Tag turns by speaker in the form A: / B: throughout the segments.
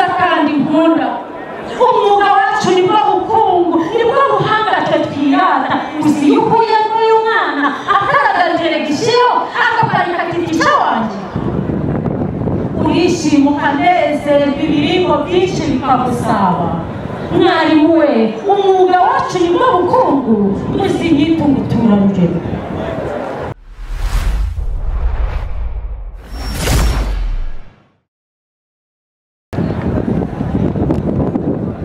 A: mwiza kandi nkunda. Umwuga wacu nibwo bukungu, nibwo buhanga twe twirata. Uzi yuko uyu mwana akaragagire gishiyo agaparika kiticha wanje. Urishima ukanezerwa, ibiringo byinshi bikagusaba. Mwarimu we, umwuga wacu nibwo bukungu, uzinyita umuturarugero.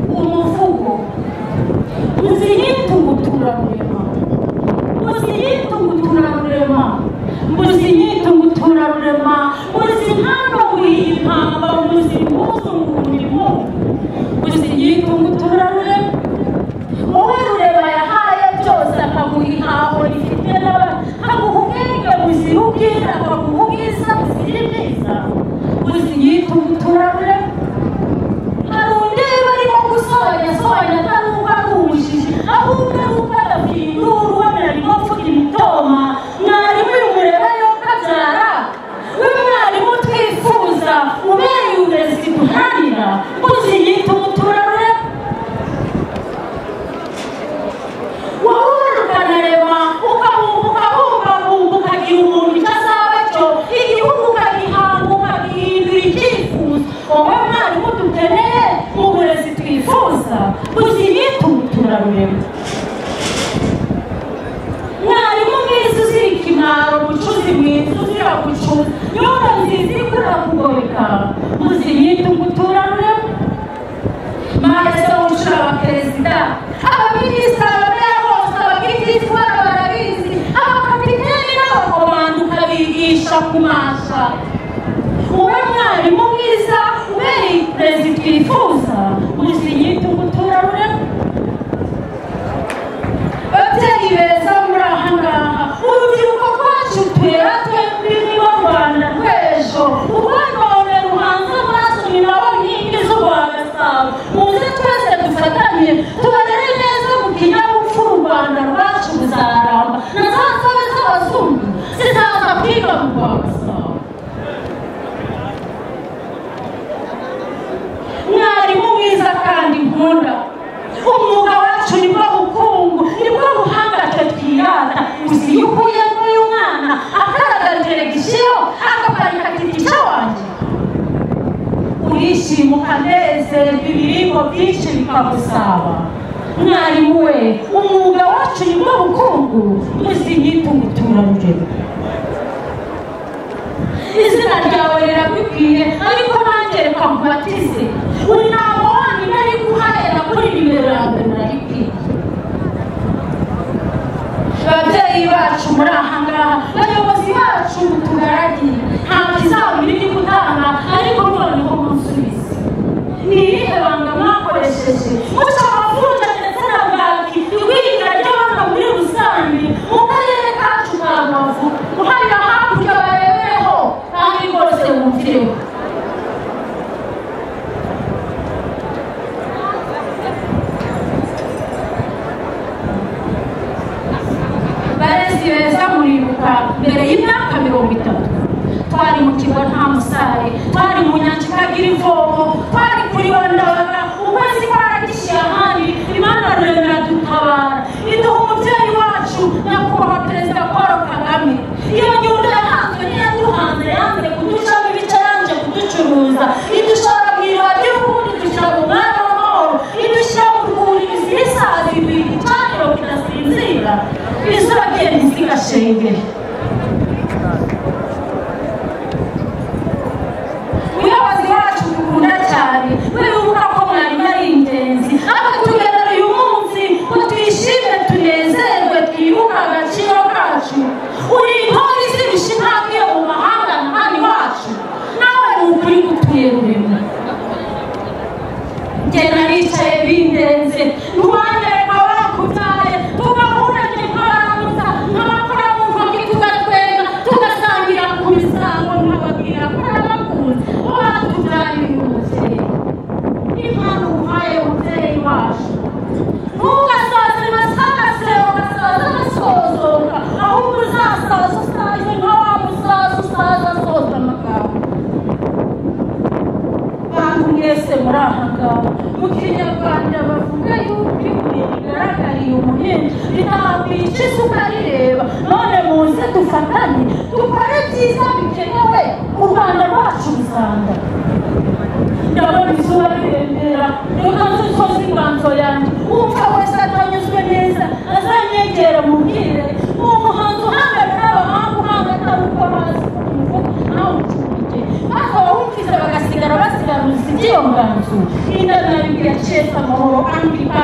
A: Umuvugo uzinyita umuturarurema, uzinyita umuturarurema, uzinyita umuturarurema, uzinkano w'impamba, uzimuzu umurimo, uzinyita umuturarurema. Wowe rureba yahaye byose akaguha ihaho rifite akaguha ubwenge buzira ubwira, akaguha ubwiza buzira ibyiza, uzinyita umuturarurema. Hari undi barimo gusohonya ataruka arumujije, ahubwo aruka adafindura uwamera arimo mvuga imitoma. Mwarimu y'umureba yo kabyara, we mwarimu twifuza, ubereye uburezi duharanira, uzinyita umuturarurema. Wowe ukanarema ukabumba ukagira umuntu icyo azaba cyo, igihugu ukagihanga ukagihindura icyifuzo. Wowe mwarimu dukeneye mu burezi twifuza, uzinyita umuturarurema. Mwarimu mwiza uzira ikimwaro, umucuzi mwiza uzira gucuza, nyuma nziza ikura kugoreka, uzinyita umuturarurema. Maze ushira abaperezida, abaminisitiri, abameya bose, abagitifu barabizi, abakapiteni n'abakomando ukabigisha kumasha. Wowe mwarimu mwiza ubereye uburezi twifuza, uzinyita umuturarurema. Babyeyi beza muri aha ngaha, urubyiruko rwacu twera twembi nibo Rwanda rw'ejo. U Rwanda none ruhanze amaso, ni nabo nkingi z'urwa Gasabo. Muze twese dufatanye tubarere neza mu kinyabupfura, u Rwanda rwacu ruzaramba. Na za nzobe z'abazungu zizaza kwiga mu rwa Gasabo. Mwarimu mwiza kandi nkunda, umwuga wacu nibwo bukungu, nibwo buhanga twe twirata. Uzi yuko uyu mwana akaragagire gishiyo agaparika kiticha wanje. Urishima ukanezerwa, ibiringo byinshi bikagusaba. Mwarimu we, umwuga wacu nibwo bukungu, uzinyita umuturarugero. Izina ryawe rirabibwiye, ariko nanjye reka nkubatize. Uri ntabwo wanyine ari guharera kuri nimero ya mbere naribwiye. Babyeyi bacu muri aha ngaha, bayobozi bacu mutugaragiye, nta kizabura iri gutanga, ariko noneho musubize. Ni irihe banga mwakoresheje muca amavuta ndetse na bwaki igwingira ry'abana muri rusange mu karere kacu ka Rubavu, uharira hakurya barebereho kandi rwose wumvireho. Barezi beza muribuka mbere y'imyaka 30, twari mu kigo nta musare, twari mu nyanja ikagira ivomo, twari kuri Wandabaga, ukwezi kwaragishiye ahandi, Imana ruremera dutabara, iduha umubyeyi wacu nyakubahwa Perezida Paul Kagame. Iyo nyundo yahanzwe ntiyaduhanze, yanze kuducamo ibice, yanze kuducuruza, idushora mu iriba ry'urukundo, idushyira mu mwanya w'amahoro, idushyira mu rwuri ibisazi ibiri icaniro kidasinzira, izuba ryenda zigashengera. Muyobozi wacu dukunda cyane, wibuka ko mwarimu ari ingenzi, akatugenera uyu munsi ngo twishime tunezerwe, twibuke agaciro kacu. Uri intore izirusha intambwe yo mu mahanga na hano iwacu, nawe ni ukuri gutuye rurema. Njye naricaye bindenze, ntiwanyereka wakubyaye, tugahura njye nk'abaramutsa, nk'abakora mu ntoki tugatwenga, tugasangira ku misango, nkababwira ko nabakunze, ubatubyaye uyu mubyeyi. Impano uhaye mubyeyi wacu, ntugasaze masase, ugasaza amasozoka, ahubwo uzasaza usaze nka wa musaza usaza asoza amagambo. Bantu mwese muri aha ngaha mu kinyarwanda bavuga yuko ibuye rigaragariye umuhinzi ritamwica isuka rireba none muze dufatanye dukore byiza bikenewe u Rwanda rwacu rusanga ndabona izuba rirembera reka nsoze inganzo yanjye wumva wese atanyuzwe neza azanyegera mubwire umuhanzi uhangana n'abahanga uhanga atari uko bazi nawe ucumike maze abawumvise bagasigara basiganuza iby'iyo nganzo indanabibwira Chesa Amahoro Anglican